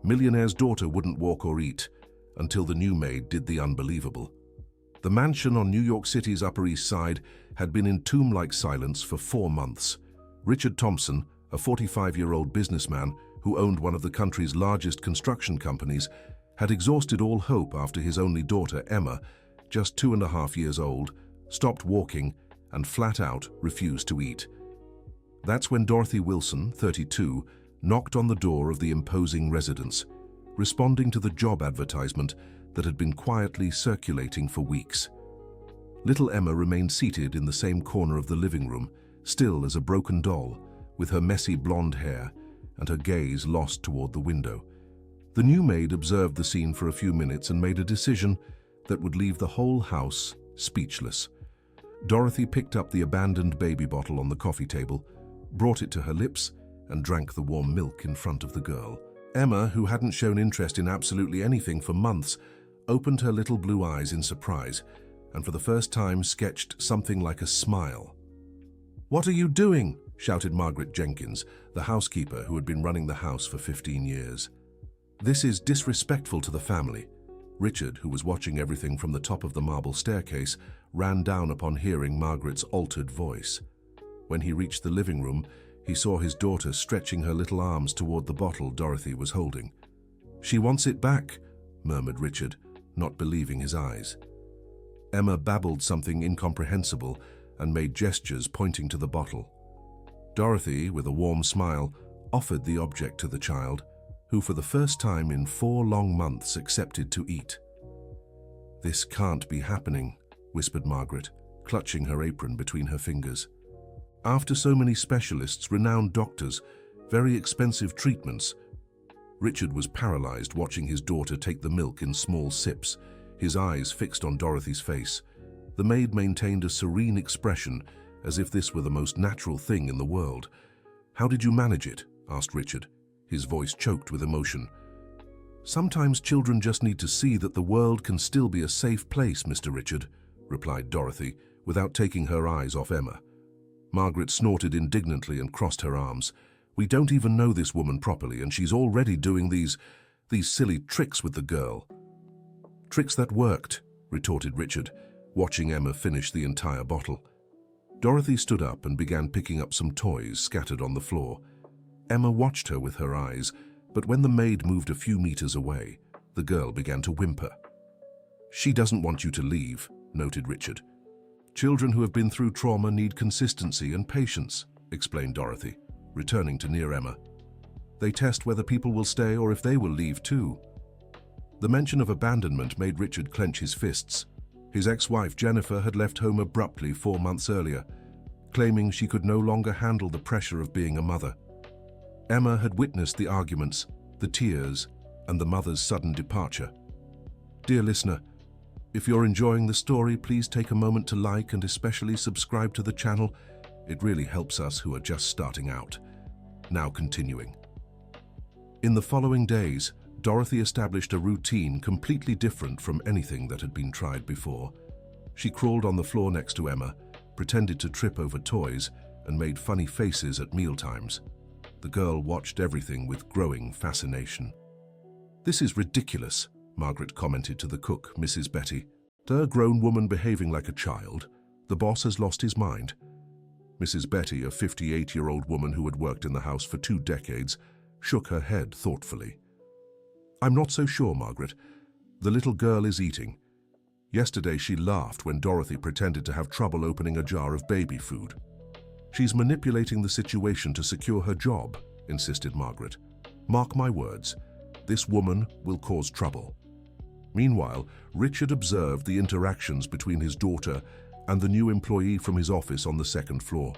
Millionaire's daughter wouldn't walk or eat until the new maid did the unbelievable. The mansion on New York City's Upper East Side had been in tomb-like silence for 4 months. Richard Thompson, a 45-year-old businessman who owned one of the country's largest construction companies, had exhausted all hope after his only daughter, Emma, just 2.5 years old, stopped walking and flat out refused to eat. That's when Dorothy Wilson, 32, knocked on the door of the imposing residence, responding to the job advertisement that had been quietly circulating for weeks. Little Emma remained seated in the same corner of the living room, still as a broken doll, with her messy blonde hair and her gaze lost toward the window. The new maid observed the scene for a few minutes and made a decision that would leave the whole house speechless. Dorothy picked up the abandoned baby bottle on the coffee table, brought it to her lips, and drank the warm milk in front of the girl. Emma, who hadn't shown interest in absolutely anything for months, opened her little blue eyes in surprise and for the first time sketched something like a smile. "What are you doing?" shouted Margaret Jenkins, the housekeeper who had been running the house for 15 years. "This is disrespectful to the family." Richard, who was watching everything from the top of the marble staircase, ran down upon hearing Margaret's altered voice. When he reached the living room, he saw his daughter stretching her little arms toward the bottle Dorothy was holding. "She wants it back," murmured Richard, not believing his eyes. Emma babbled something incomprehensible and made gestures pointing to the bottle. Dorothy, with a warm smile, offered the object to the child, who for the first time in 4 long months accepted to eat. "This can't be happening," whispered Margaret, clutching her apron between her fingers. "After so many specialists, renowned doctors, very expensive treatments." Richard was paralyzed watching his daughter take the milk in small sips, his eyes fixed on Dorothy's face. The maid maintained a serene expression, as if this were the most natural thing in the world. "How did you manage it?" asked Richard, his voice choked with emotion. "Sometimes children just need to see that the world can still be a safe place, Mr. Richard," replied Dorothy, without taking her eyes off Emma. Margaret snorted indignantly and crossed her arms. "We don't even know this woman properly, and she's already doing these silly tricks with the girl." "Tricks that worked," retorted Richard, watching Emma finish the entire bottle. Dorothy stood up and began picking up some toys scattered on the floor. Emma watched her with her eyes, but when the maid moved a few meters away, the girl began to whimper. "She doesn't want you to leave," noted Richard. "Children who have been through trauma need consistency and patience," explained Dorothy, returning to near Emma. "They test whether people will stay or if they will leave too." The mention of abandonment made Richard clench his fists. His ex-wife Jennifer had left home abruptly 4 months earlier, claiming she could no longer handle the pressure of being a mother. Emma had witnessed the arguments, the tears, and the mother's sudden departure. Dear listener, if you're enjoying the story, please take a moment to like and especially subscribe to the channel. It really helps us who are just starting out. Now continuing. In the following days, Dorothy established a routine completely different from anything that had been tried before. She crawled on the floor next to Emma, pretended to trip over toys, and made funny faces at mealtimes. The girl watched everything with growing fascination. "This is ridiculous," Margaret commented to the cook, Mrs. Betty. "A grown woman behaving like a child. The boss has lost his mind." Mrs. Betty, a 58-year-old woman who had worked in the house for 2 decades, shook her head thoughtfully. "I'm not so sure, Margaret. The little girl is eating. Yesterday she laughed when Dorothy pretended to have trouble opening a jar of baby food." "She's manipulating the situation to secure her job," insisted Margaret. "Mark my words, this woman will cause trouble." Meanwhile, Richard observed the interactions between his daughter and the new employee from his office on the 2nd floor.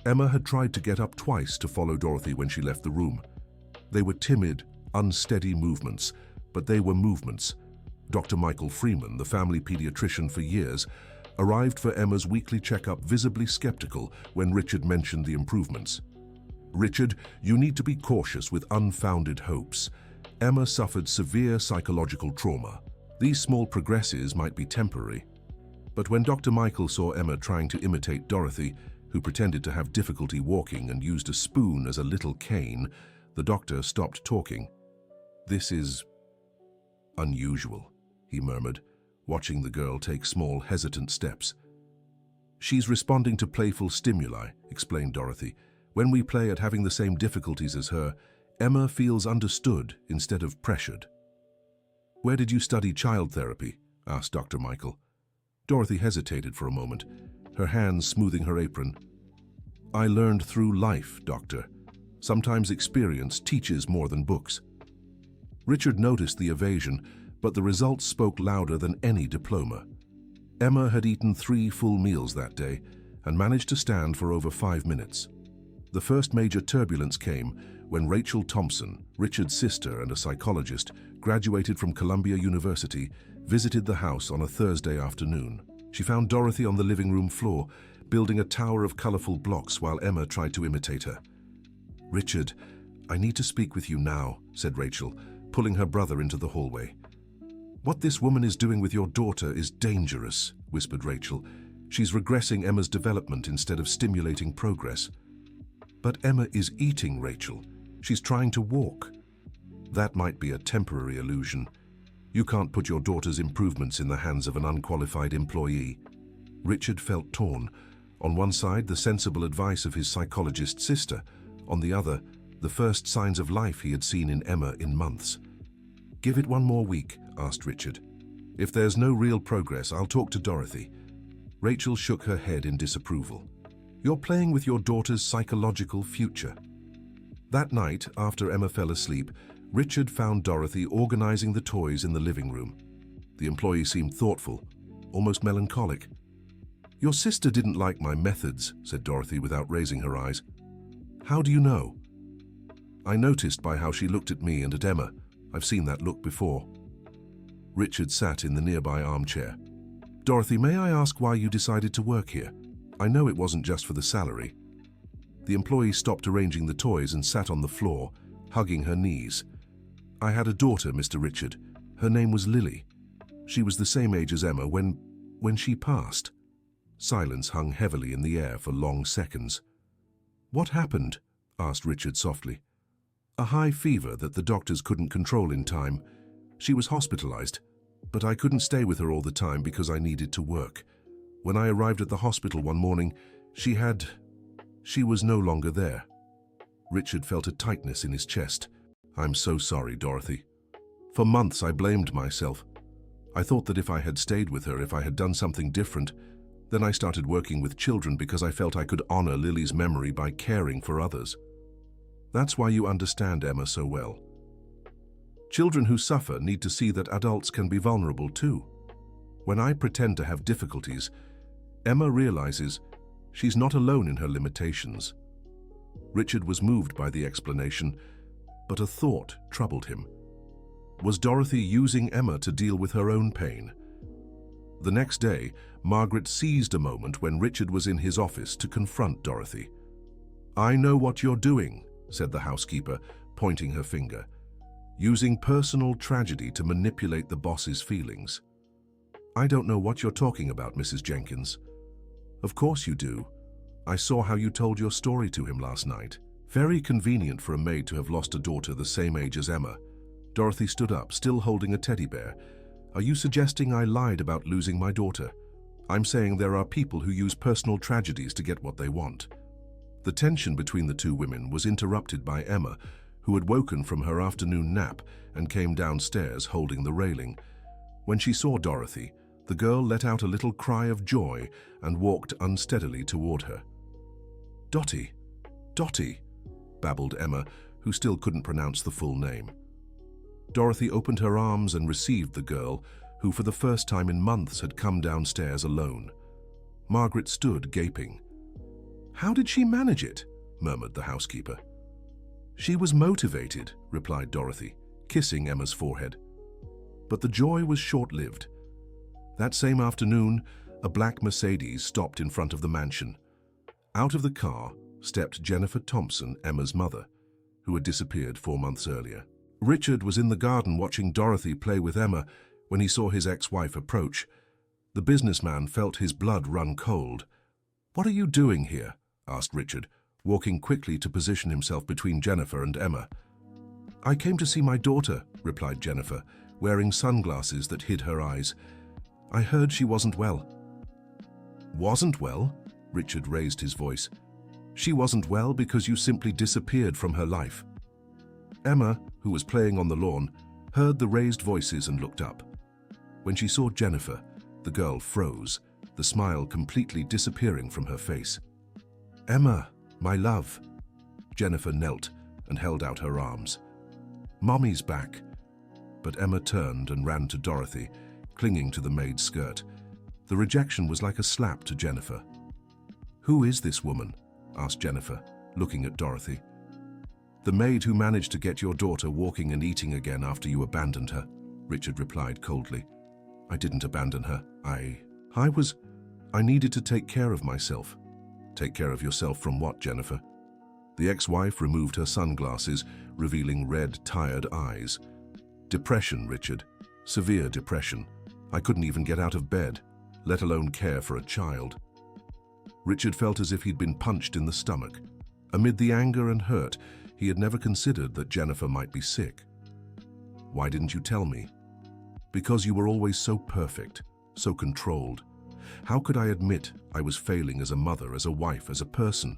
Emma had tried to get up twice to follow Dorothy when she left the room. They were timid, unsteady movements, but they were movements. Dr. Michael Freeman, the family pediatrician for years, arrived for Emma's weekly checkup visibly skeptical when Richard mentioned the improvements. "Richard, you need to be cautious with unfounded hopes. Emma suffered severe psychological trauma. These small progresses might be temporary." But when Dr. Michael saw Emma trying to imitate Dorothy, who pretended to have difficulty walking and used a spoon as a little cane, the doctor stopped talking. "This is unusual," he murmured, watching the girl take small, hesitant steps. "She's responding to playful stimuli," explained Dorothy. "When we play at having the same difficulties as her, Emma feels understood instead of pressured." "Where did you study child therapy?" asked Dr. Michael. Dorothy hesitated for a moment, her hands smoothing her apron. "I learned through life, Doctor. Sometimes experience teaches more than books." Richard noticed the evasion, but the results spoke louder than any diploma. Emma had eaten 3 full meals that day and managed to stand for over 5 minutes. The first major turbulence came when Rachel Thompson, Richard's sister and a psychologist, graduated from Columbia University, visited the house on a Thursday afternoon. She found Dorothy on the living room floor, building a tower of colorful blocks while Emma tried to imitate her. "Richard, I need to speak with you now," said Rachel, pulling her brother into the hallway. "What this woman is doing with your daughter is dangerous," whispered Rachel. "She's regressing Emma's development instead of stimulating progress." "But Emma is eating, Rachel. She's trying to walk." "That might be a temporary illusion. You can't put your daughter's improvements in the hands of an unqualified employee." Richard felt torn. On one side, the sensible advice of his psychologist sister. On the other, the first signs of life he had seen in Emma in months. "Give it 1 more week," asked Richard. "If there's no real progress, I'll talk to Dorothy." Rachel shook her head in disapproval. "You're playing with your daughter's psychological future." That night, after Emma fell asleep, Richard found Dorothy organizing the toys in the living room. The employee seemed thoughtful, almost melancholic. "Your sister didn't like my methods," said Dorothy without raising her eyes. "How do you know?" "I noticed by how she looked at me and at Emma. I've seen that look before." Richard sat in the nearby armchair. "Dorothy, may I ask why you decided to work here? I know it wasn't just for the salary." The employee stopped arranging the toys and sat on the floor, hugging her knees. "I had a daughter, Mr. Richard. Her name was Lily. She was the same age as Emma when she passed." Silence hung heavily in the air for long seconds. "What happened?" asked Richard softly. "A high fever that the doctors couldn't control in time. She was hospitalized, but I couldn't stay with her all the time because I needed to work. When I arrived at the hospital one morning, she was no longer there." Richard felt a tightness in his chest. "I'm so sorry, Dorothy. For months I blamed myself. I thought that if I had stayed with her, if I had done something different, then I started working with children because I felt I could honor Lily's memory by caring for others. That's why you understand Emma so well. Children who suffer need to see that adults can be vulnerable too. When I pretend to have difficulties, Emma realizes she's not alone in her limitations." Richard was moved by the explanation, but a thought troubled him. Was Dorothy using Emma to deal with her own pain? The next day, Margaret seized a moment when Richard was in his office to confront Dorothy. "I know what you're doing," said the housekeeper, pointing her finger. "Using personal tragedy to manipulate the boss's feelings." "I don't know what you're talking about, Mrs. Jenkins." "Of course you do. I saw how you told your story to him last night. Very convenient for a maid to have lost a daughter the same age as Emma." Dorothy stood up, still holding a teddy bear. "Are you suggesting I lied about losing my daughter? I'm saying there are people who use personal tragedies to get what they want." The tension between the two women was interrupted by Emma, who had woken from her afternoon nap and came downstairs holding the railing. When she saw Dorothy, the girl let out a little cry of joy and walked unsteadily toward her. "Dottie, Dottie," babbled Emma, who still couldn't pronounce the full name. Dorothy opened her arms and received the girl, who for the first time in months had come downstairs alone. Margaret stood gaping. "How did she manage it?" murmured the housekeeper. "She was motivated," replied Dorothy, kissing Emma's forehead. But the joy was short-lived. That same afternoon, a black Mercedes stopped in front of the mansion. Out of the car stepped Jennifer Thompson, Emma's mother, who had disappeared 4 months earlier. Richard was in the garden watching Dorothy play with Emma when he saw his ex-wife approach. The businessman felt his blood run cold. "What are you doing here?" asked Richard, walking quickly to position himself between Jennifer and Emma. "I came to see my daughter," replied Jennifer, wearing sunglasses that hid her eyes. I heard she wasn't well. Wasn't well? Richard raised his voice. She wasn't well because you simply disappeared from her life. Emma, who was playing on the lawn, heard the raised voices and looked up. When she saw Jennifer, the girl froze, the smile completely disappearing from her face. Emma, my love. Jennifer knelt and held out her arms. Mommy's back. But Emma turned and ran to Dorothy, clinging to the maid's skirt. The rejection was like a slap to Jennifer. Who is this woman? Asked Jennifer, looking at Dorothy. The maid who managed to get your daughter walking and eating again after you abandoned her, Richard replied coldly. I didn't abandon her. I needed to take care of myself. Take care of yourself from what, Jennifer? The ex-wife removed her sunglasses, revealing red, tired eyes. Depression, Richard. Severe depression. I couldn't even get out of bed, let alone care for a child. Richard felt as if he'd been punched in the stomach. Amid the anger and hurt, he had never considered that Jennifer might be sick. Why didn't you tell me? Because you were always so perfect, so controlled. How could I admit I was failing as a mother, as a wife, as a person?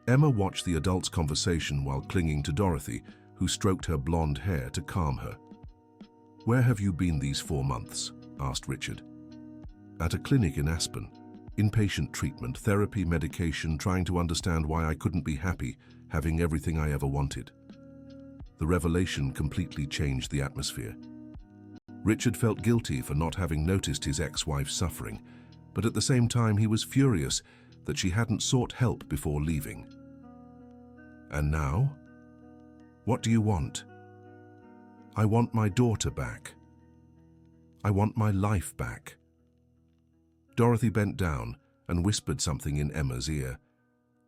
Emma watched the adults' conversation while clinging to Dorothy, who stroked her blonde hair to calm her. Where have you been these 4 months? Asked Richard. At a clinic in Aspen. Inpatient treatment, therapy, medication, trying to understand why I couldn't be happy, having everything I ever wanted. The revelation completely changed the atmosphere. Richard felt guilty for not having noticed his ex-wife's suffering, but at the same time he was furious that she hadn't sought help before leaving. And now? What do you want? I want my daughter back. I want my life back. Dorothy bent down and whispered something in Emma's ear.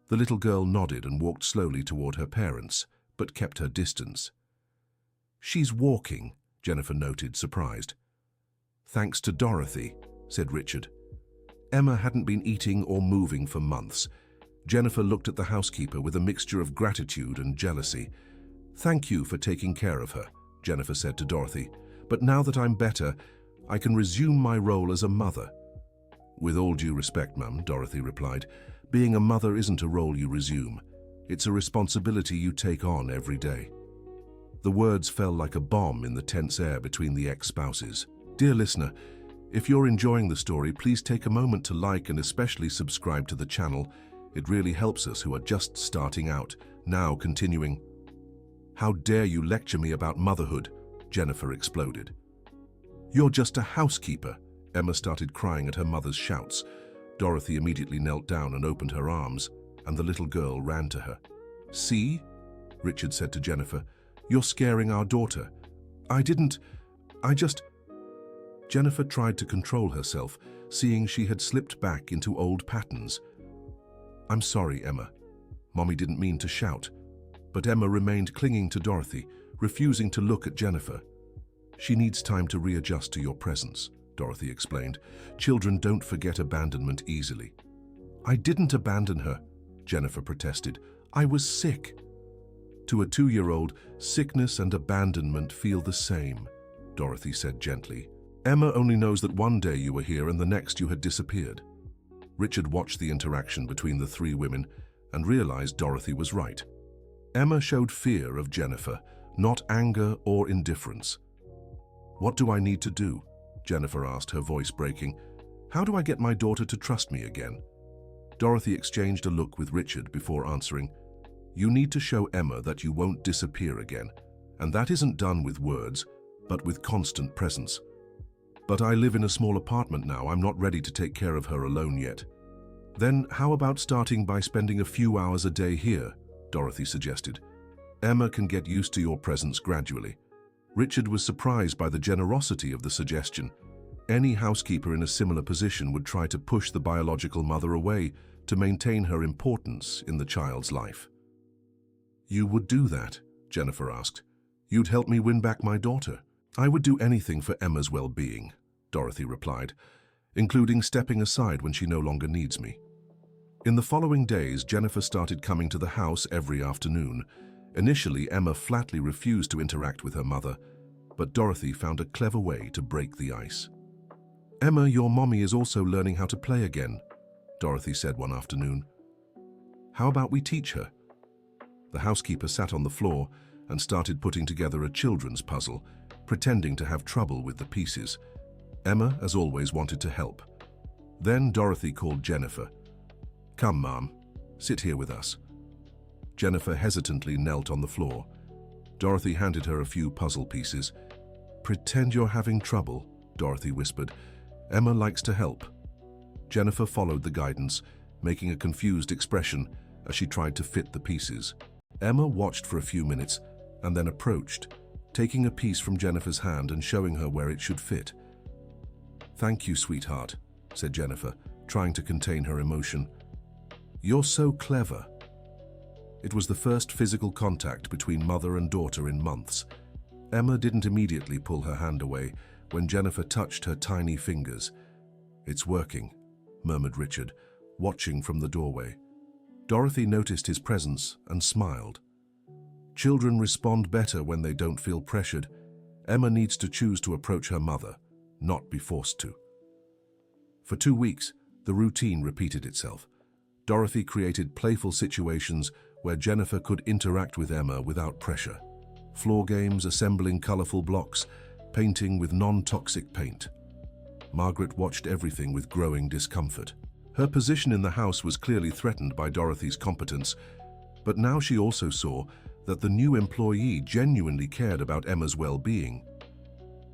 The little girl nodded and walked slowly toward her parents, but kept her distance. She's walking, Jennifer noted, surprised. Thanks to Dorothy, said Richard. Emma hadn't been eating or moving for months. Jennifer looked at the housekeeper with a mixture of gratitude and jealousy. Thank you for taking care of her, Jennifer said to Dorothy. But now that I'm better, I can resume my role as a mother. With all due respect, Mum, Dorothy replied, being a mother isn't a role you resume. It's a responsibility you take on every day. The words fell like a bomb in the tense air between the ex-spouses. Dear listener, if you're enjoying the story, please take a moment to like and especially subscribe to the channel. It really helps us who are just starting out. Now continuing. How dare you lecture me about motherhood? Jennifer exploded. You're just a housekeeper. Emma started crying at her mother's shouts. Dorothy immediately knelt down and opened her arms, and the little girl ran to her. See? Richard said to Jennifer. You're scaring our daughter. I just... Jennifer tried to control herself, seeing she had slipped back into old patterns. I'm sorry, Emma. Mommy didn't mean to shout. But Emma remained clinging to Dorothy, refusing to look at Jennifer. She needs time to readjust to your presence, Dorothy explained. Children don't forget abandonment easily. I didn't abandon her, Jennifer protested. I was sick. To a 2-year-old, sickness and abandonment feel the same, Dorothy said gently. Emma only knows that one day you were here and the next you had disappeared. Richard watched the interaction between the 3 women and realized Dorothy was right. Emma showed fear of Jennifer, not anger or indifference. What do I need to do? Jennifer asked, her voice breaking. How do I get my daughter to trust me again? Dorothy exchanged a look with Richard before answering. You need to show Emma that you won't disappear again, and that isn't done with words, but with constant presence. But I live in a small apartment now. I'm not ready to take care of her alone yet. Then how about starting by spending a few hours a day here? Dorothy suggested. Emma can get used to your presence gradually. Richard was surprised by the generosity of the suggestion. Any housekeeper in a similar position would try to push the biological mother away to maintain her importance in the child's life. You would do that? Jennifer asked. You'd help me win back my daughter? I would do anything for Emma's well-being, Dorothy replied, including stepping aside when she no longer needs me. In the following days, Jennifer started coming to the house every afternoon. Initially, Emma flatly refused to interact with her mother. but Dorothy found a clever way to break the ice. "Emma, your mommy is also learning how to play again," Dorothy said one afternoon. "How about we teach her?" The housekeeper sat on the floor and started putting together a children's puzzle, pretending to have trouble with the pieces. Emma, as always, wanted to help. Then Dorothy called Jennifer. "Come, Mom, sit here with us." Jennifer hesitantly knelt on the floor. Dorothy handed her a few puzzle pieces. "Pretend you're having trouble," Dorothy whispered. "Emma likes to help." Jennifer followed the guidance, making a confused expression as she tried to fit the pieces. Emma watched for a few minutes and then approached, taking a piece from Jennifer's hand and showing her where it should fit. "Thank you, sweetheart," said Jennifer, trying to contain her emotion. "You're so clever." It was the first physical contact between mother and daughter in months. Emma didn't immediately pull her hand away when Jennifer touched her tiny fingers. "It's working," murmured Richard, watching from the doorway. Dorothy noticed his presence and smiled. Children respond better when they don't feel pressured. Emma needs to choose to approach her mother, not be forced to. For 2 weeks, the routine repeated itself. Dorothy created playful situations where Jennifer could interact with Emma without pressure. Floor games, assembling colorful blocks, painting with non-toxic paint. Margaret watched everything with growing discomfort. Her position in the house was clearly threatened by Dorothy's competence, but now she also saw that the new employee genuinely cared about Emma's well-being.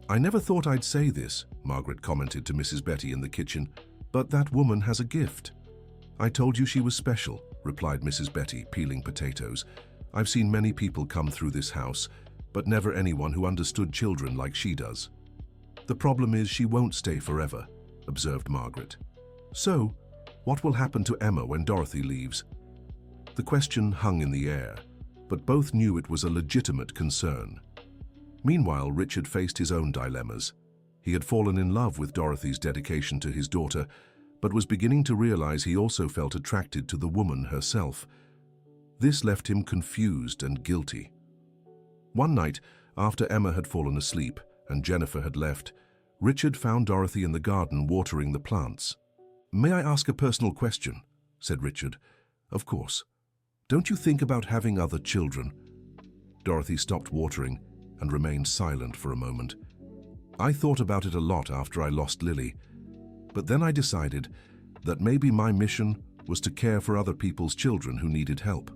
"I never thought I'd say this," Margaret commented to Mrs. Betty in the kitchen, "but that woman has a gift." "I told you she was special," replied Mrs. Betty, peeling potatoes. "I've seen many people come through this house, but never anyone who understood children like she does." "The problem is she won't stay forever," observed Margaret. "So, what will happen to Emma when Dorothy leaves?" The question hung in the air, but both knew it was a legitimate concern. Meanwhile, Richard faced his own dilemmas. He had fallen in love with Dorothy's dedication to his daughter, but was beginning to realize he also felt attracted to the woman herself. This left him confused and guilty. One night, after Emma had fallen asleep and Jennifer had left, Richard found Dorothy in the garden watering the plants. "May I ask a personal question?" said Richard. "Of course. Don't you think about having other children?" Dorothy stopped watering and remained silent for a moment. "I thought about it a lot after I lost Lily, but then I decided that maybe my mission was to care for other people's children who needed help.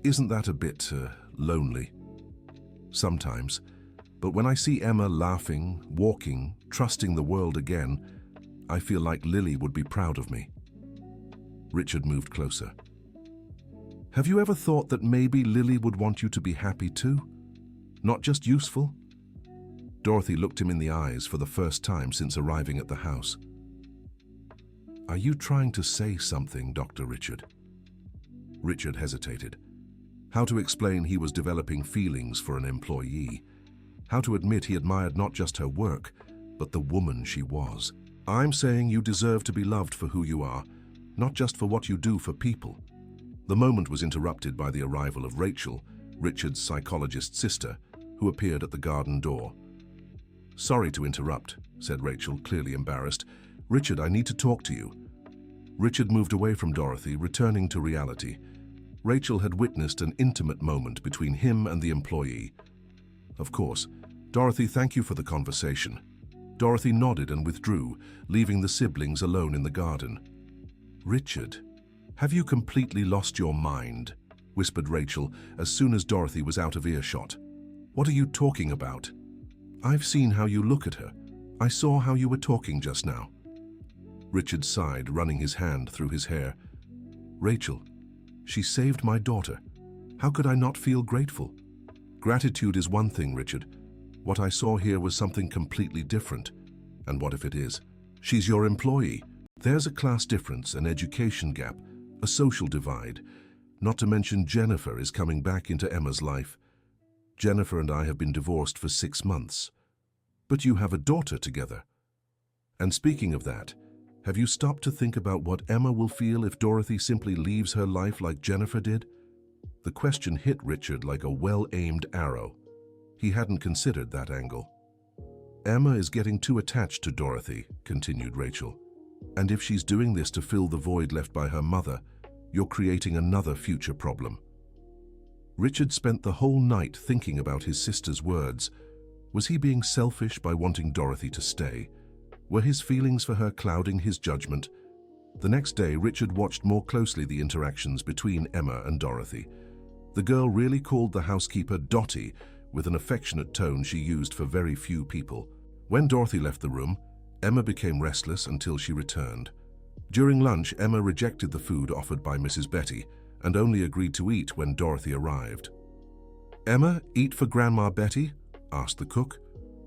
Isn't that a bit lonely?" "Sometimes, but when I see Emma laughing, walking, trusting the world again, I feel like Lily would be proud of me." Richard moved closer. "Have you ever thought that maybe Lily would want you to be happy too? Not just useful?" Dorothy looked him in the eyes for the first time since arriving at the house. "Are you trying to say something, Dr. Richard?" Richard hesitated. How to explain he was developing feelings for an employee? How to admit he admired not just her work, but the woman she was? "I'm saying you deserve to be loved for who you are, not just for what you do for people." The moment was interrupted by the arrival of Rachel, Richard's psychologist's sister, who appeared at the garden door. "Sorry to interrupt," said Rachel, clearly embarrassed. "Richard, I need to talk to you." Richard moved away from Dorothy, returning to reality. Rachel had witnessed an intimate moment between him and the employee. "Of course. Dorothy, thank you for the conversation." Dorothy nodded and withdrew, leaving the siblings alone in the garden. "Richard, have you completely lost your mind?" whispered Rachel as soon as Dorothy was out of earshot. "What are you talking about? I've seen how you look at her. I saw how you were talking just now." Richard sighed, running his hand through his hair. "Rachel, she saved my daughter. How could I not feel grateful?" "Gratitude is one thing, Richard. What I saw here was something completely different. And what if it is? She's your employee. There's a class difference, an education gap, a social divide. Not to mention Jennifer is coming back into Emma's life. Jennifer and I have been divorced for 6 months. But you have a daughter together. And speaking of that, have you stopped to think about what Emma will feel if Dorothy simply leaves her life like Jennifer did?" The question hit Richard like a well-aimed arrow. He hadn't considered that angle. Emma is getting too attached to Dorothy, continued Rachel. And if she's doing this to fill the void left by her mother, you're creating another future problem. Richard spent the whole night thinking about his sister's words. Was he being selfish by wanting Dorothy to stay? Were his feelings for her clouding his judgment? The next day, Richard watched more closely the interactions between Emma and Dorothy. The girl really called the housekeeper Dottie, with an affectionate tone she used for very few people. When Dorothy left the room, Emma became restless until she returned. During lunch, Emma rejected the food offered by Mrs. Betty and only agreed to eat when Dorothy arrived. "Emma, eat for Grandma Betty?" asked the cook,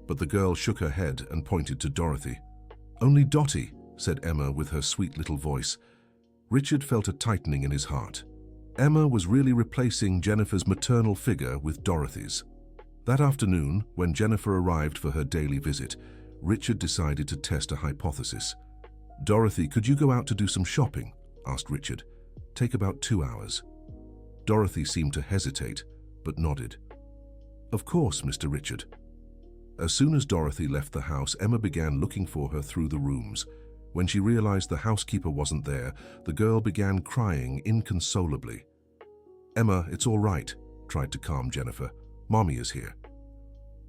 but the girl shook her head and pointed to Dorothy. "Only Dottie," said Emma with her sweet little voice. Richard felt a tightening in his heart. Emma was really replacing Jennifer's maternal figure with Dorothy's. That afternoon, when Jennifer arrived for her daily visit, Richard decided to test a hypothesis. "Dorothy, could you go out to do some shopping?" asked Richard. "Take about 2 hours." Dorothy seemed to hesitate, but nodded. "Of course, Mr. Richard." As soon as Dorothy left the house, Emma began looking for her through the rooms. When she realized the housekeeper wasn't there, the girl began crying inconsolably. "Emma, it's all right," tried to calm Jennifer. "Mommy is here."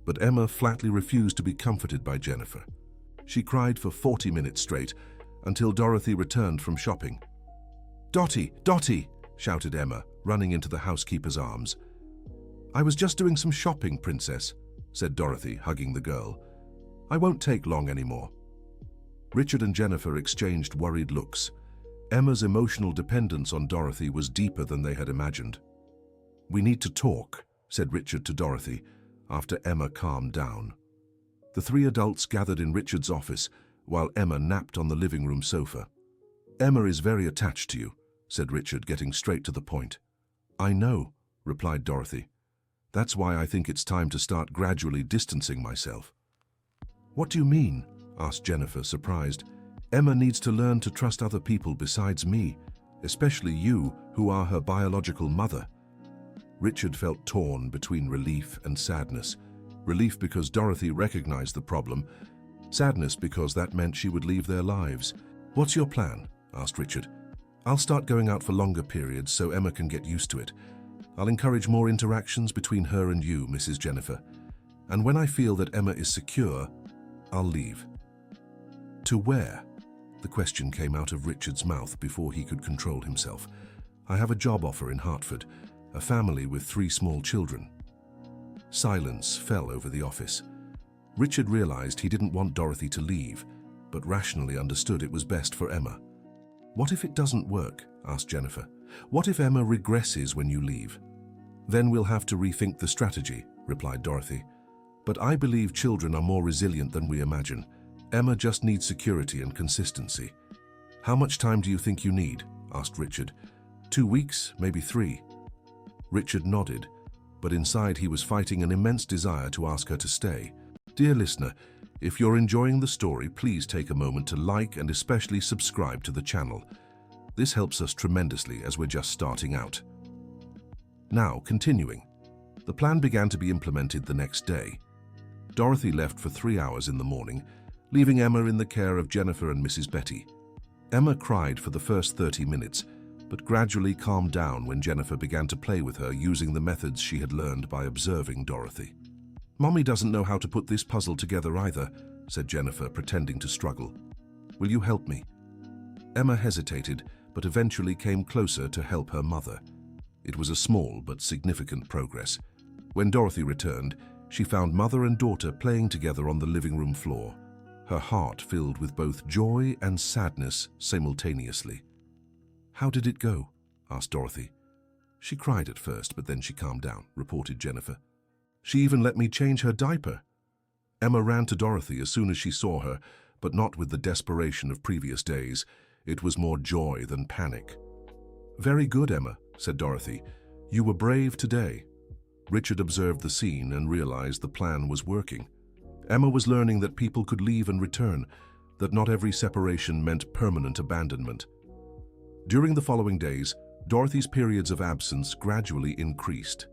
But Emma flatly refused to be comforted by Jennifer. She cried for 40 minutes straight, until Dorothy returned from shopping. "Dottie, Dottie!" shouted Emma, running into the housekeeper's arms. "I was just doing some shopping, Princess," said Dorothy, hugging the girl. "I won't take long anymore." Richard and Jennifer exchanged worried looks. Emma's emotional dependence on Dorothy was deeper than they had imagined. "We need to talk," said Richard to Dorothy, after Emma calmed down. The three adults gathered in Richard's office, while Emma napped on the living room sofa. "Emma is very attached to you," said Richard, getting straight to the point. "I know," replied Dorothy. "That's why I think it's time to start gradually distancing myself." "What do you mean?" asked Jennifer, surprised. "Emma needs to learn to trust other people besides me, especially you, who are her biological mother." Richard felt torn between relief and sadness. Relief because Dorothy recognized the problem, sadness because that meant she would leave their lives. "What's your plan?" asked Richard. "I'll start going out for longer periods so Emma can get used to it. I'll encourage more interactions between her and you, Mrs. Jennifer. And when I feel that Emma is secure, I'll leave." "To where?" The question came out of Richard's mouth before he could control himself. "I have a job offer in Hartford, a family with 3 small children." Silence fell over the office. Richard realized he didn't want Dorothy to leave, but rationally understood it was best for Emma. "What if it doesn't work?" asked Jennifer. "What if Emma regresses when you leave?" "Then we'll have to rethink the strategy," replied Dorothy. "But I believe children are more resilient than we imagine. Emma just needs security and consistency." "How much time do you think you need?" asked Richard. 2 weeks, maybe 3. Richard nodded, but inside he was fighting an immense desire to ask her to stay. Dear listener, if you're enjoying the story, please take a moment to like and especially subscribe to the channel. This helps us tremendously as we're just starting out. Now, continuing. The plan began to be implemented the next day. Dorothy left for 3 hours in the morning, leaving Emma in the care of Jennifer and Mrs. Betty. Emma cried for the first 30 minutes, but gradually calmed down when Jennifer began to play with her using the methods she had learned by observing Dorothy. "Mommy doesn't know how to put this puzzle together either," said Jennifer, pretending to struggle. "Will you help me?" Emma hesitated, but eventually came closer to help her mother. It was a small but significant progress. When Dorothy returned, she found mother and daughter playing together on the living room floor, her heart filled with both joy and sadness simultaneously. "How did it go?" asked Dorothy. "She cried at first, but then she calmed down," reported Jennifer. "She even let me change her diaper." Emma ran to Dorothy as soon as she saw her, but not with the desperation of previous days. It was more joy than panic. "Very good, Emma," said Dorothy. "You were brave today." Richard observed the scene and realized the plan was working. Emma was learning that people could leave and return, that not every separation meant permanent abandonment. During the following days, Dorothy's periods of absence gradually increased.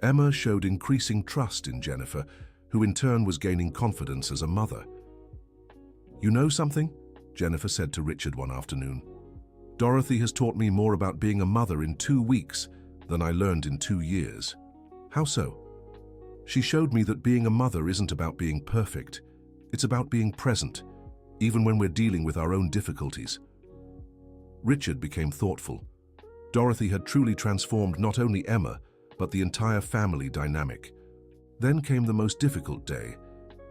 Emma showed increasing trust in Jennifer, who in turn was gaining confidence as a mother. "You know something?" Jennifer said to Richard one afternoon. "Dorothy has taught me more about being a mother in 2 weeks than I learned in 2 years. How so?" "She showed me that being a mother isn't about being perfect. It's about being present, even when we're dealing with our own difficulties." Richard became thoughtful. Dorothy had truly transformed not only Emma, but the entire family dynamic. Then came the most difficult day.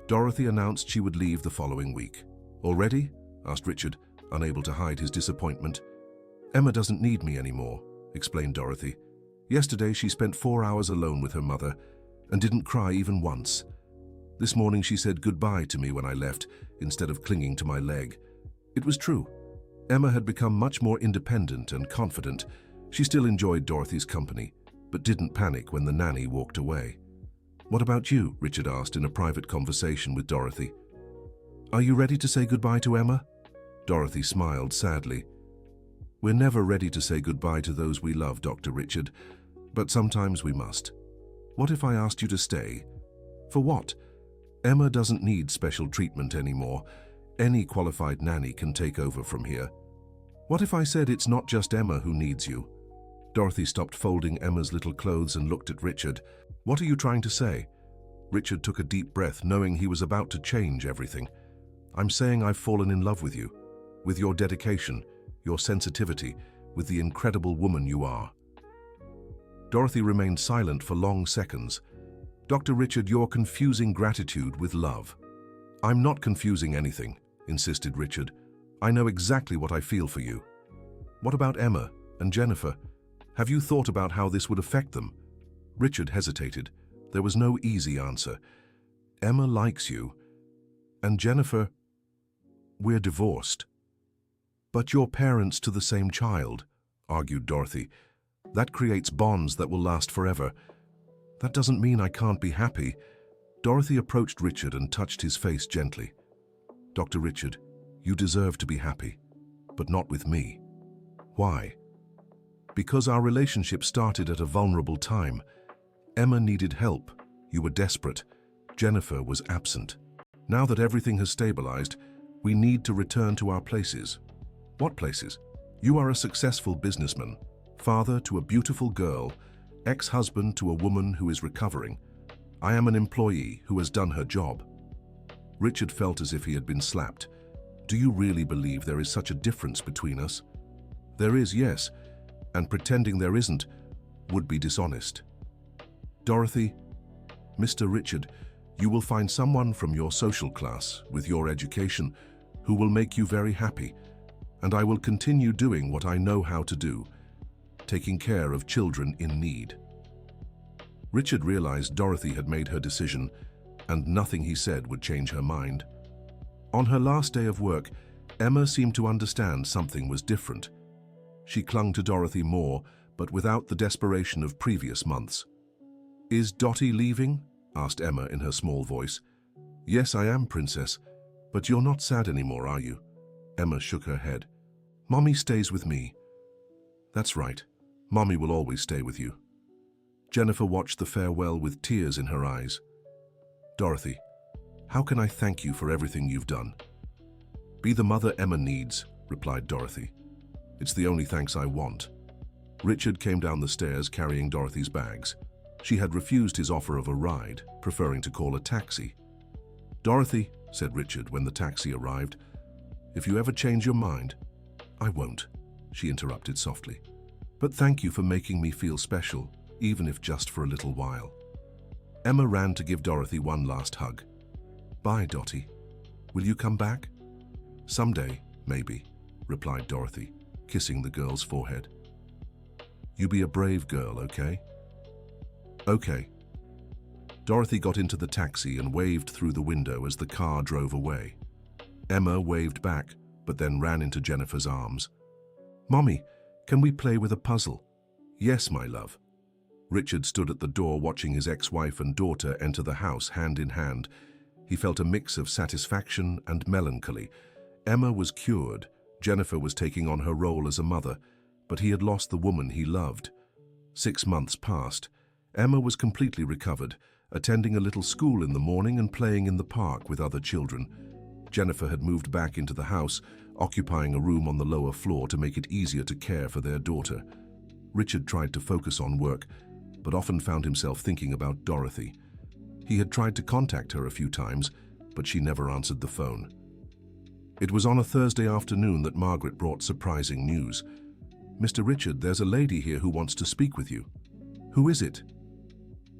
Dorothy announced she would leave the following week. "Already?" asked Richard, unable to hide his disappointment. "Emma doesn't need me anymore," explained Dorothy. "Yesterday she spent 4 hours alone with her mother and didn't cry even once. This morning she said goodbye to me when I left, instead of clinging to my leg." It was true. Emma had become much more independent and confident. She still enjoyed Dorothy's company, but didn't panic when the nanny walked away. "What about you?" Richard asked in a private conversation with Dorothy. "Are you ready to say goodbye to Emma?" Dorothy smiled sadly. "We're never ready to say goodbye to those we love, Dr. Richard, but sometimes we must. What if I asked you to stay?" "For what?" "Emma doesn't need special treatment anymore. Any qualified nanny can take over from here." "What if I said it's not just Emma who needs you?" Dorothy stopped folding Emma's little clothes and looked at Richard. "What are you trying to say?" Richard took a deep breath, knowing he was about to change everything. "I'm saying I've fallen in love with you, with your dedication, your sensitivity, with the incredible woman you are." Dorothy remained silent for long seconds. "Dr. Richard, you're confusing gratitude with love." "I'm not confusing anything," insisted Richard. "I know exactly what I feel for you." "What about Emma and Jennifer? Have you thought about how this would affect them?" Richard hesitated. There was no easy answer. "Emma likes you, and Jennifer, we're divorced." "But you're parents to the same child," argued Dorothy. "That creates bonds that will last forever." "That doesn't mean I can't be happy." Dorothy approached Richard and touched his face gently. "Dr. Richard, you deserve to be happy, but not with me." "Why?" "Because our relationship started at a vulnerable time. Emma needed help. You were desperate. Jennifer was absent. Now that everything has stabilized, we need to return to our places." "What places?" "You are a successful businessman, father to a beautiful girl, ex-husband to a woman who is recovering. I am an employee who has done her job." Richard felt as if he had been slapped. "Do you really believe there is such a difference between us?" "There is, yes, and pretending there isn't would be dishonest." "Dorothy, Mr. Richard, you will find someone from your social class, with your education, who will make you very happy, and I will continue doing what I know how to do, taking care of children in need." Richard realized Dorothy had made her decision, and nothing he said would change her mind. On her last day of work, Emma seemed to understand something was different. She clung to Dorothy more, but without the desperation of previous months. "Is Dottie leaving?" asked Emma in her small voice. "Yes, I am, Princess. But you're not sad anymore, are you?" Emma shook her head. "Mommy stays with me." "That's right. Mommy will always stay with you." Jennifer watched the farewell with tears in her eyes. "Dorothy, how can I thank you for everything you've done?" "Be the mother Emma needs," replied Dorothy. "It's the only thanks I want." Richard came down the stairs carrying Dorothy's bags. She had refused his offer of a ride, preferring to call a taxi. "Dorothy," said Richard when the taxi arrived, "if you ever change your mind—" "I won't," she interrupted softly. "But thank you for making me feel special, even if just for a little while." Emma ran to give Dorothy one last hug. "Bye, Dottie. Will you come back?" "Someday, maybe," replied Dorothy, kissing the girl's forehead. "You be a brave girl, okay?" "Okay." Dorothy got into the taxi and waved through the window as the car drove away. Emma waved back, but then ran into Jennifer's arms. "Mommy, can we play with a puzzle?" "Yes, my love." Richard stood at the door watching his ex-wife and daughter enter the house hand in hand. He felt a mix of satisfaction and melancholy. Emma was cured. Jennifer was taking on her role as a mother, but he had lost the woman he loved. 6 months passed. Emma was completely recovered, attending a little school in the morning and playing in the park with other children. Jennifer had moved back into the house, occupying a room on the lower floor to make it easier to care for their daughter. Richard tried to focus on work, but often found himself thinking about Dorothy. He had tried to contact her a few times, but she never answered the phone. It was on a Thursday afternoon that Margaret brought surprising news. "Mr. Richard, there's a lady here who wants to speak with you." "Who is it?"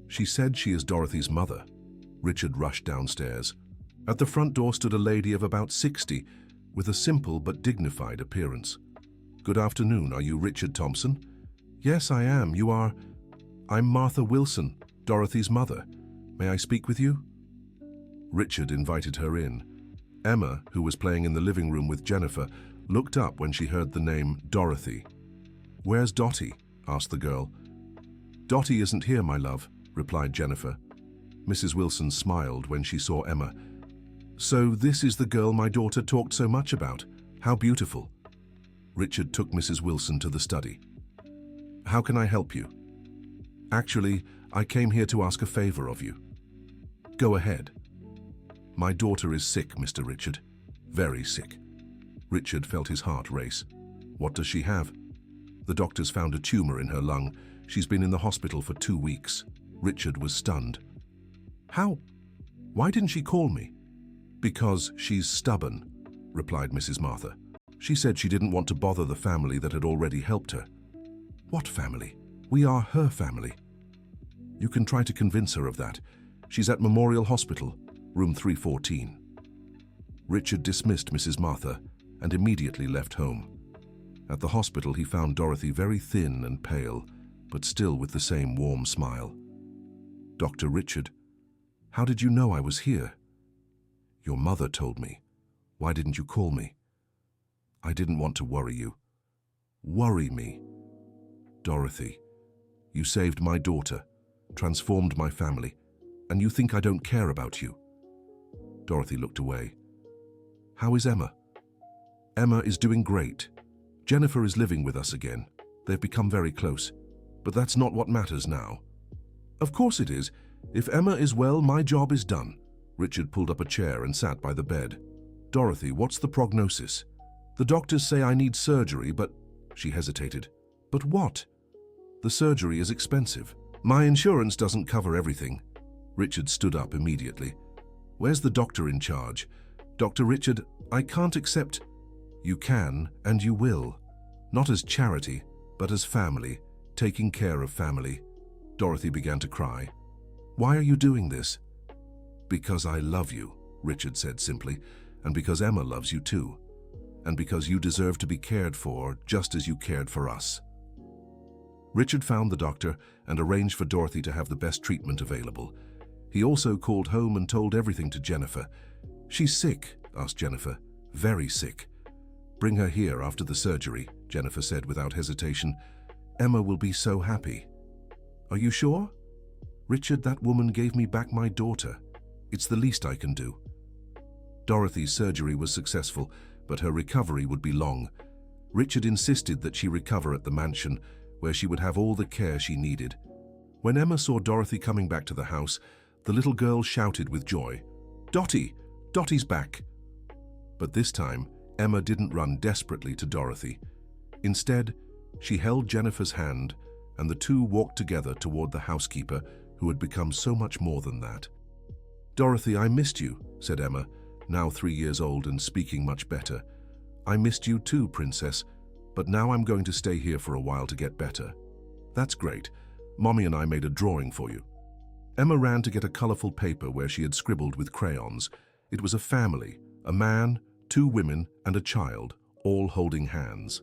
She said she is Dorothy's mother. Richard rushed downstairs. At the front door stood a lady of about 60, with a simple but dignified appearance. "Good afternoon, are you Richard Thompson?" "Yes, I am. You are—" "I'm Martha Wilson, Dorothy's mother. May I speak with you?" Richard invited her in. Emma, who was playing in the living room with Jennifer, looked up when she heard the name Dorothy. "Where's Dottie?" asked the girl. "Dottie isn't here, my love," replied Jennifer. Mrs. Wilson smiled when she saw Emma. "So this is the girl my daughter talked so much about. How beautiful." Richard took Mrs. Wilson to the study. "How can I help you?" "Actually, I came here to ask a favor of you." "Go ahead." "My daughter is sick, Mr. Richard. Very sick." Richard felt his heart race. "What does she have?" "The doctors found a tumor in her lung. She's been in the hospital for 2 weeks." Richard was stunned. "How? Why didn't she call me?" "Because she's stubborn," replied Mrs. Martha. "She said she didn't want to bother the family that had already helped her." "What family? We are her family." "You can try to convince her of that. She's at Memorial Hospital, room 314. Richard dismissed Mrs. Martha and immediately left home. At the hospital, he found Dorothy very thin and pale, but still with the same warm smile. "Dr. Richard, how did you know I was here?" "Your mother told me. Why didn't you call me?" "I didn't want to worry you." "Worry me?" "Dorothy, you saved my daughter, transformed my family, and you think I don't care about you?" Dorothy looked away. "How is Emma?" "Emma is doing great. Jennifer is living with us again. They've become very close. But that's not what matters now." "Of course it is. If Emma is well, my job is done." Richard pulled up a chair and sat by the bed. "Dorothy, what's the prognosis?" "The doctors say I need surgery, but—" She hesitated. "But what?" "The surgery is expensive. My insurance doesn't cover everything." Richard stood up immediately. "Where's the doctor in charge?" "Dr. Richard, I can't accept—" "You can, and you will. Not as charity, but as family, taking care of family." Dorothy began to cry. "Why are you doing this?" "Because I love you," Richard said simply, "and because Emma loves you too, and because you deserve to be cared for just as you cared for us." Richard found the doctor and arranged for Dorothy to have the best treatment available. He also called home and told everything to Jennifer. "She's sick?" asked Jennifer. "Very sick." "Bring her here after the surgery," Jennifer said without hesitation. "Emma will be so happy." "Are you sure?" "Richard, that woman gave me back my daughter. It's the least I can do." Dorothy's surgery was successful, but her recovery would be long. Richard insisted that she recover at the mansion, where she would have all the care she needed. When Emma saw Dorothy coming back to the house, the little girl shouted with joy, "Dottie! Dottie's back!" But this time, Emma didn't run desperately to Dorothy. Instead, she held Jennifer's hand, and the two walked together toward the housekeeper, who had become so much more than that. "Dorothy, I missed you," said Emma, now 3 years old and speaking much better. "I missed you too, Princess, but now I'm going to stay here for a while to get better." "That's great. Mommy and I made a drawing for you." Emma ran to get a colorful paper where she had scribbled with crayons. It was a family, a man, 2 women, and a child, all holding hands.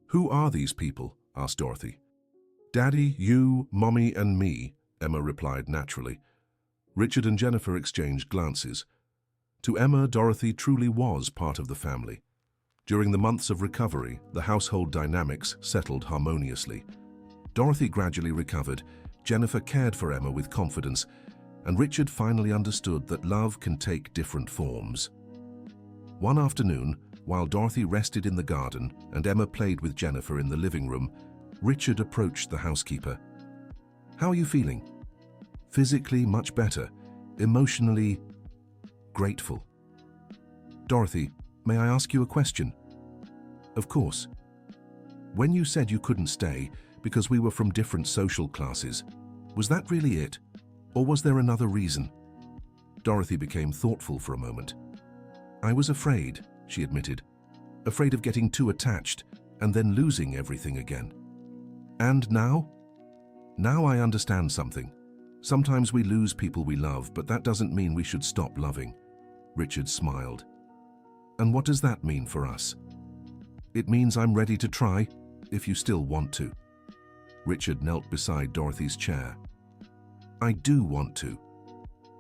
"Who are these people?" asked Dorothy. "Daddy, you, Mommy, and me," Emma replied naturally. Richard and Jennifer exchanged glances. To Emma, Dorothy truly was part of the family. During the months of recovery, the household dynamics settled harmoniously. Dorothy gradually recovered, Jennifer cared for Emma with confidence, and Richard finally understood that love can take different forms. One afternoon, while Dorothy rested in the garden and Emma played with Jennifer in the living room, Richard approached the housekeeper. How are you feeling? Physically, much better. Emotionally, grateful. Dorothy, may I ask you a question? Of course. When you said you couldn't stay because we were from different social classes, was that really it? Or was there another reason? Dorothy became thoughtful for a moment. I was afraid, she admitted. Afraid of getting too attached and then losing everything again. And now? Now I understand something. Sometimes we lose people we love, but that doesn't mean we should stop loving. Richard smiled. And what does that mean for us? It means I'm ready to try, if you still want to. Richard knelt beside Dorothy's chair. I do want to.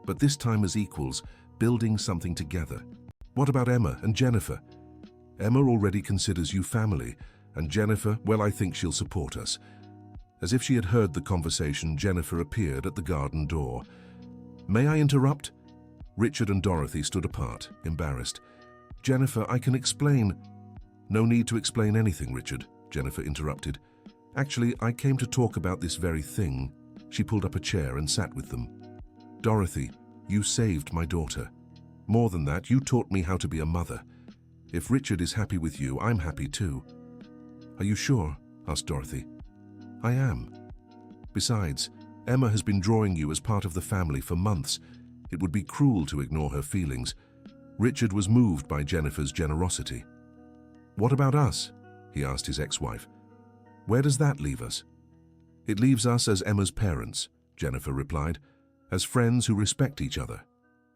But this time as equals, building something together. What about Emma and Jennifer? Emma already considers you family, and Jennifer, well, I think she'll support us. As if she had heard the conversation, Jennifer appeared at the garden door. May I interrupt? Richard and Dorothy stood apart, embarrassed. Jennifer, I can explain. No need to explain anything, Richard, Jennifer interrupted. Actually, I came to talk about this very thing. She pulled up a chair and sat with them. Dorothy, you saved my daughter. More than that, you taught me how to be a mother. If Richard is happy with you, I'm happy too. Are you sure? Asked Dorothy. I am. Besides, Emma has been drawing you as part of the family for months. It would be cruel to ignore her feelings. Richard was moved by Jennifer's generosity. What about us? He asked his ex-wife. Where does that leave us? It leaves us as Emma's parents, Jennifer replied, as friends who respect each other.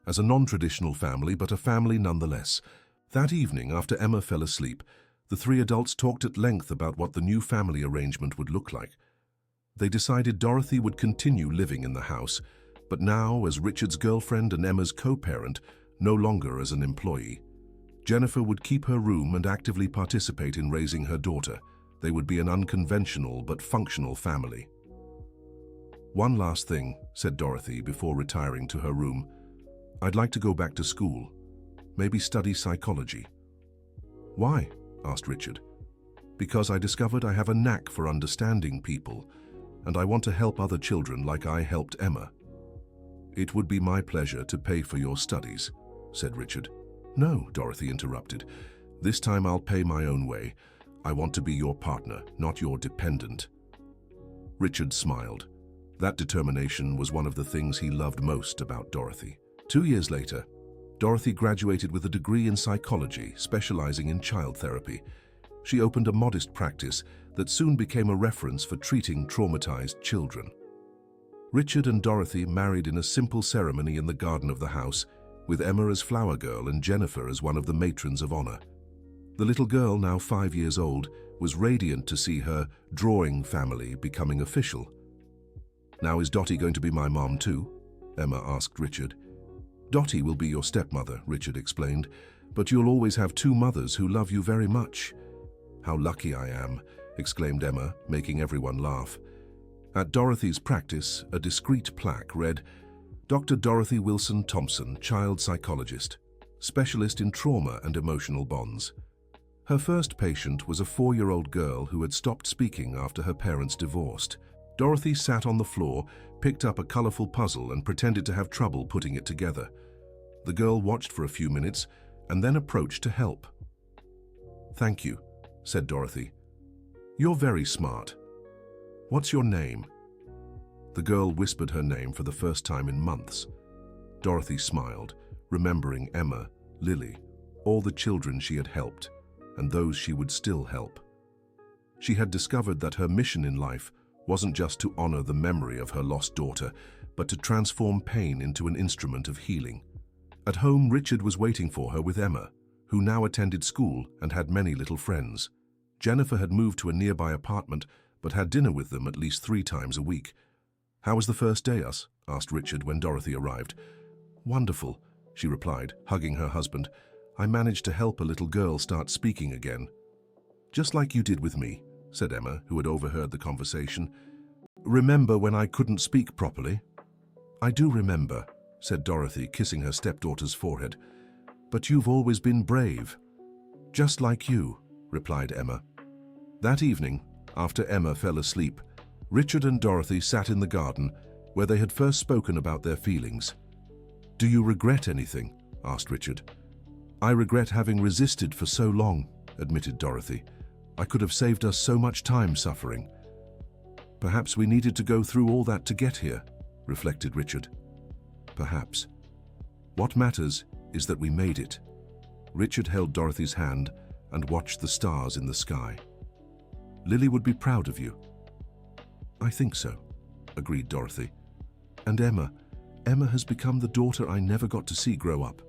As a non-traditional family, but a family nonetheless. That evening, after Emma fell asleep, the three adults talked at length about what the new family arrangement would look like. They decided Dorothy would continue living in the house, but now as Richard's girlfriend and Emma's co-parent, no longer as an employee. Jennifer would keep her room and actively participate in raising her daughter. They would be an unconventional but functional family. One last thing, said Dorothy before retiring to her room. I'd like to go back to school. Maybe study psychology. Why? Asked Richard. Because I discovered I have a knack for understanding people, and I want to help other children like I helped Emma. It would be my pleasure to pay for your studies, said Richard. No, Dorothy interrupted. This time I'll pay my own way. I want to be your partner, not your dependent. Richard smiled. That determination was one of the things he loved most about Dorothy. 2 years later, Dorothy graduated with a degree in psychology, specializing in child therapy. She opened a modest practice that soon became a reference for treating traumatized children. Richard and Dorothy married in a simple ceremony in the garden of the house, with Emma as flower girl and Jennifer as one of the matrons of honor. The little girl, now 5 years old, was radiant to see her drawing family becoming official. Now is Dottie going to be my mom too? Emma asked Richard. Dottie will be your stepmother, Richard explained, but you'll always have two mothers who love you very much. How lucky I am, exclaimed Emma, making everyone laugh. At Dorothy's practice, a discreet plaque read, Dr. Dorothy Wilson Thompson, child psychologist, specialist in trauma and emotional bonds. Her first patient was a 4-year-old girl who had stopped speaking after her parents divorced. Dorothy sat on the floor, picked up a colorful puzzle and pretended to have trouble putting it together. The girl watched for a few minutes and then approached to help. Thank you, said Dorothy. You're very smart. What's your name? The girl whispered her name for the first time in months. Dorothy smiled, remembering Emma, Lily, all the children she had helped, and those she would still help. She had discovered that her mission in life wasn't just to honor the memory of her lost daughter, but to transform pain into an instrument of healing. At home, Richard was waiting for her with Emma, who now attended school and had many little friends. Jennifer had moved to a nearby apartment, but had dinner with them at least 3 times a week. How was the first day, asked Richard when Dorothy arrived. Wonderful, she replied, hugging her husband. I managed to help a little girl start speaking again. Just like you did with me, said Emma, who had overheard the conversation. Remember when I couldn't speak properly? I do remember, said Dorothy, kissing her stepdaughter's forehead. But you've always been brave. Just like you, replied Emma. That evening, after Emma fell asleep, Richard and Dorothy sat in the garden where they had first spoken about their feelings. "Do you regret anything?" asked Richard. "I regret having resisted for so long," admitted Dorothy. "I could have saved us so much time suffering." "Perhaps we needed to go through all that to get here," reflected Richard. "Perhaps. What matters is that we made it." Richard held Dorothy's hand and watched the stars in the sky. "Lily would be proud of you." "I think so," agreed Dorothy. "And Emma has become the daughter I never got to see grow up."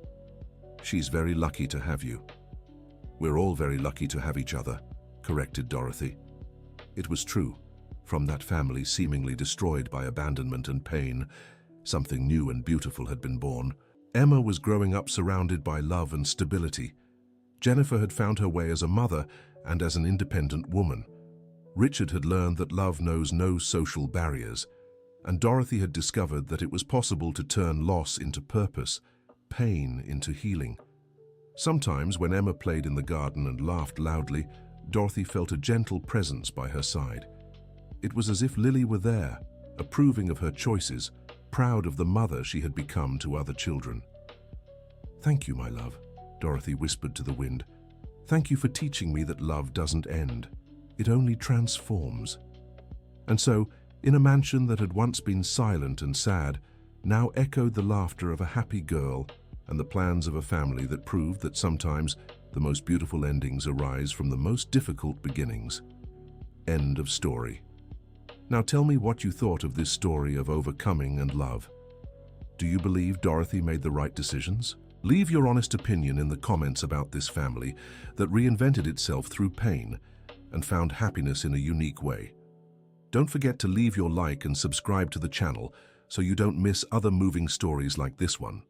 "She's very lucky to have you." "We're all very lucky to have each other," corrected Dorothy. It was true. From that family seemingly destroyed by abandonment and pain, something new and beautiful had been born. Emma was growing up surrounded by love and stability. Jennifer had found her way as a mother and as an independent woman. Richard had learned that love knows no social barriers, and Dorothy had discovered that it was possible to turn loss into purpose, pain into healing. Sometimes, when Emma played in the garden and laughed loudly, Dorothy felt a gentle presence by her side. It was as if Lily were there, approving of her choices, proud of the mother she had become to other children. "Thank you, my love," Dorothy whispered to the wind. "Thank you for teaching me that love doesn't end. It only transforms." And so, in a mansion that had once been silent and sad, now echoed the laughter of a happy girl and the plans of a family that proved that sometimes the most beautiful endings arise from the most difficult beginnings. End of story. Now tell me what you thought of this story of overcoming and love. Do you believe Dorothy made the right decisions? Leave your honest opinion in the comments about this family that reinvented itself through pain and found happiness in a unique way. Don't forget to leave your like and subscribe to the channel so you don't miss other moving stories like this one.